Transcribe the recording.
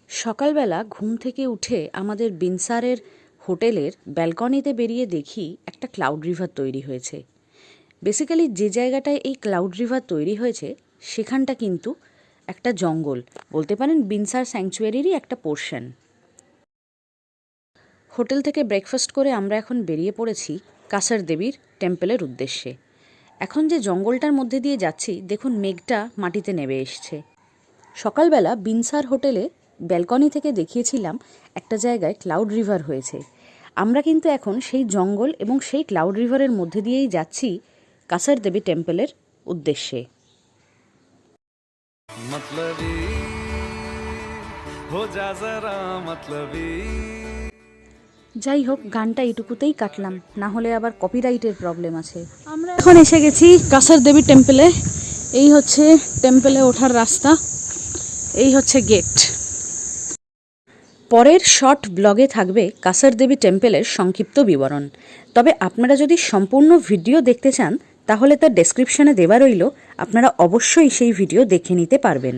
সকালবেলা ঘুম থেকে উঠে আমাদের বিনসারের হোটেলের ব্যালকনিতে বেরিয়ে দেখি একটা ক্লাউড রিভার তৈরি হয়েছে। বেসিক্যালি যে জায়গাটায় এই ক্লাউড রিভার তৈরি হয়েছে সেখানটা কিন্তু একটা জঙ্গল, বলতে পারেন বিনসার স্যাংচুয়ারিরই একটা পোর্শন। হোটেল থেকে ব্রেকফাস্ট করে আমরা এখন বেরিয়ে পড়েছি কাসার দেবীর টেম্পলের উদ্দেশ্যে। এখন যে জঙ্গলটার মধ্যে দিয়ে যাচ্ছি, দেখুন মেঘটা মাটিতে নেমে এসছে। সকালবেলা বিনসার হোটেলে ব্যালকনি থেকে দেখিয়েছিলাম একটা জায়গায় ক্লাউড রিভার হয়েছে। আমরা কিন্তু এখন সেই জঙ্গল এবং সেই ক্লাউড রিভারের মধ্যে দিয়েই যাচ্ছি কাসার দেবী টেম্পলের উদ্দেশ্যে। যাই হোক, গানটা এটুকুতেই কাটলাম, না হলে আবার কপিরাইটের প্রবলেম আছে। আমরা এখন এসে গেছি কাসার দেবী টেম্পলে। এই হচ্ছে টেম্পলে ওঠার রাস্তা, এই হচ্ছে গেট। পরের শর্ট ব্লগে থাকবে কাসার দেবী টেম্পলের সংক্ষিপ্ত বিবরণ। তবে আপনারা যদি সম্পূর্ণ ভিডিও দেখতে চান তাহলে তার ডেসক্রিপশনে দেওয়া রইল, আপনারা অবশ্যই সেই ভিডিও দেখে নিতে পারবেন।